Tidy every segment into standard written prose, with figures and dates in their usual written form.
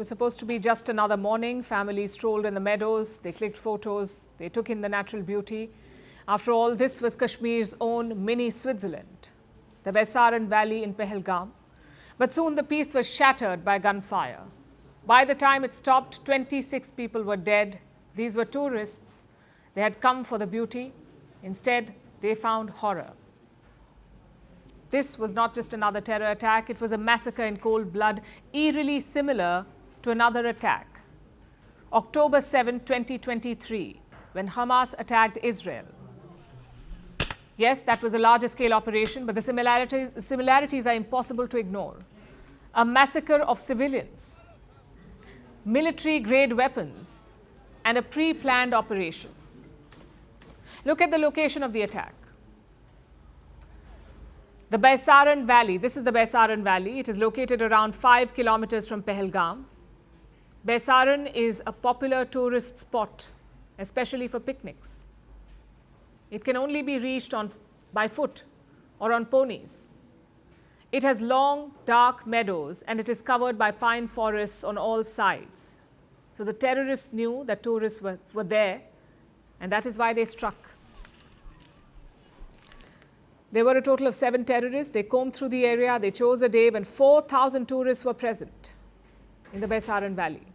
was supposed to be just another morning. Families strolled in the meadows. They clicked photos. They took in the natural beauty. After all, this was Kashmir's own mini Switzerland, the Baisaran Valley in Pahalgam. But soon the peace was shattered by gunfire. By the time it stopped, 26 people were dead. These were tourists. They had come for the beauty. Instead, they found horror. This was not just another terror attack. It was a massacre in cold blood, eerily similar to another attack. October 7, 2023, when Hamas attacked Israel. Yes, that was a larger scale operation, but the similarities are impossible to ignore. A massacre of civilians, military-grade weapons, and a pre-planned operation. Look at the location of the attack. The Baisaran Valley, this is the Baisaran Valley. It is located around 5 kilometers from Pahalgam. Baisaran is a popular tourist spot, especially for picnics. It can only be reached by foot or on ponies. It has long, dark meadows and it is covered by pine forests on all sides. So the terrorists knew that tourists were there, and that is why they struck. There were a total of 7 terrorists. They combed through the area. They chose a day when 4,000 tourists were present in the Baisaran Valley.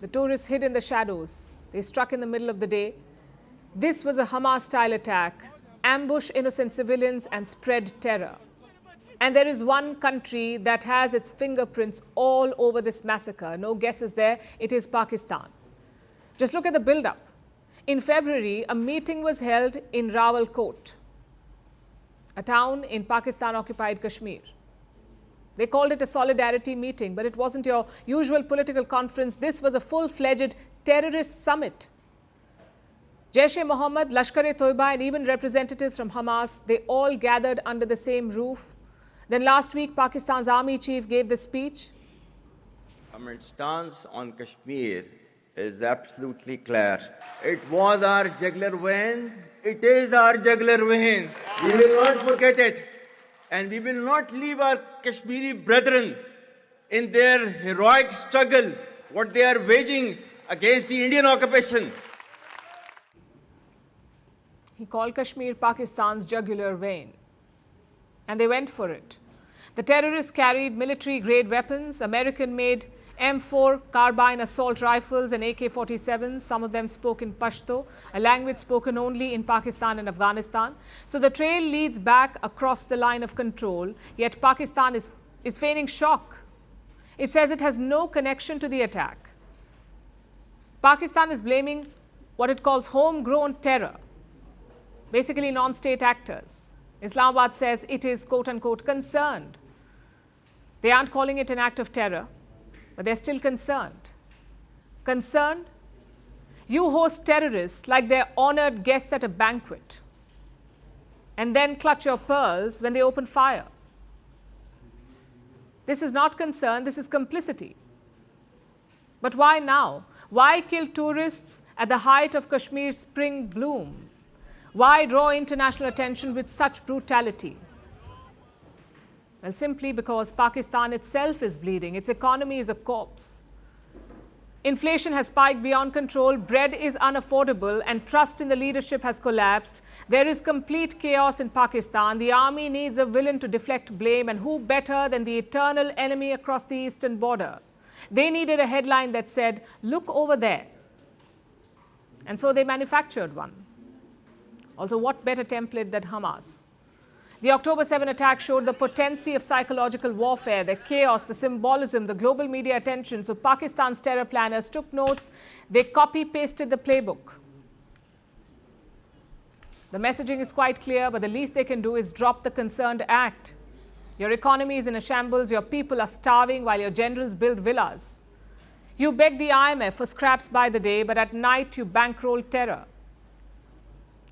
The tourists hid in the shadows. They struck in the middle of the day. This was a Hamas-style attack, ambush innocent civilians and spread terror. And there is one country that has its fingerprints all over this massacre. No guesses there. It is Pakistan. Just look at the build-up. In February, a meeting was held in Rawalakote, a town in Pakistan-occupied Kashmir. They called it a solidarity meeting, but it wasn't your usual political conference. This was a full-fledged terrorist summit. Jaish-e-Mohammed, Lashkar-e-Toiba, and even representatives from Hamas, they all gathered under the same roof. Then last week, Pakistan's army chief gave the speech. Our stance on Kashmir is absolutely clear. It was our jugular vein. It is our jugular vein. We will not forget it. And we will not leave our Kashmiri brethren in their heroic struggle, what they are waging against the Indian occupation. He called Kashmir Pakistan's jugular vein. And they went for it. The terrorists carried military-grade weapons, American-made M4 carbine assault rifles and AK-47s. Some of them spoke in Pashto, a language spoken only in Pakistan and Afghanistan. So the trail leads back across the line of control, yet Pakistan is feigning shock. It says it has no connection to the attack. Pakistan is blaming what it calls homegrown terror, basically non-state actors. Islamabad says it is, quote-unquote, concerned. They aren't calling it an act of terror, but they're still concerned. Concerned? You host terrorists like they're honored guests at a banquet, and then clutch your pearls when they open fire. This is not concern, this is complicity. But why now? Why kill tourists at the height of Kashmir's spring bloom? Why draw international attention with such brutality? Well, simply because Pakistan itself is bleeding. Its economy is a corpse. Inflation has spiked beyond control, bread is unaffordable, and trust in the leadership has collapsed. There is complete chaos in Pakistan. The army needs a villain to deflect blame, and who better than the eternal enemy across the eastern border? They needed a headline that said, "Look over there." And so they manufactured one. Also, what better template than Hamas? The October 7 attack showed the potency of psychological warfare, the chaos, the symbolism, the global media attention. So Pakistan's terror planners took notes. They copy-pasted the playbook. The messaging is quite clear, but the least they can do is drop the concerned act. Your economy is in a shambles. Your people are starving while your generals build villas. You beg the IMF for scraps by the day, but at night you bankroll terror.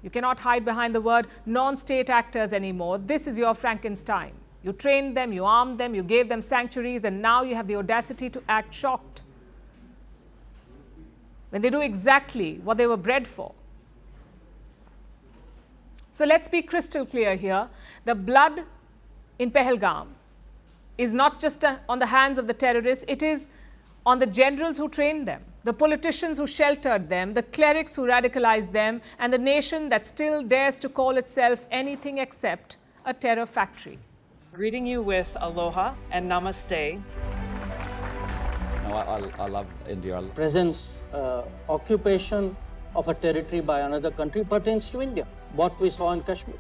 You cannot hide behind the word non-state actors anymore. This is your Frankenstein. You trained them, you armed them, you gave them sanctuaries, and now you have the audacity to act shocked when they do exactly what they were bred for. So let's be crystal clear here. The blood in Pahalgam is not just on the hands of the terrorists. It is on the generals who trained them, the politicians who sheltered them, the clerics who radicalized them, and the nation that still dares to call itself anything except a terror factory. Greeting you with aloha and namaste. No, I love India. Presence, occupation of a territory by another country pertains to India, what we saw in Kashmir.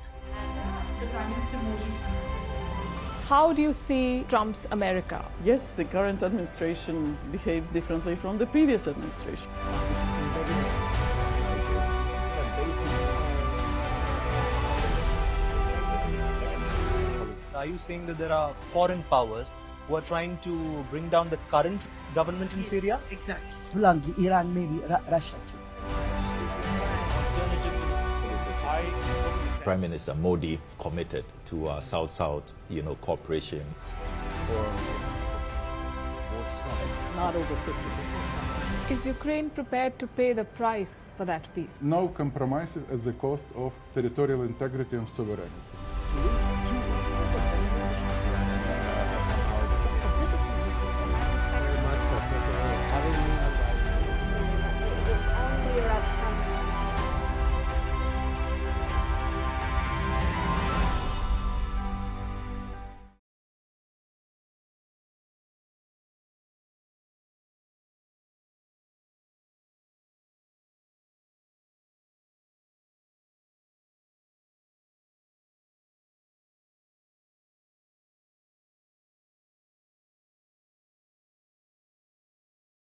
How do you see Trump's America? Yes, the current administration behaves differently from the previous administration. Are you saying that there are foreign powers who are trying to bring down the current government in Syria? Exactly. Iran, maybe Russia too. Prime Minister Modi committed to South-South, cooperation. Not over 50%. Is Ukraine prepared to pay the price for that peace? No compromises at the cost of territorial integrity and sovereignty.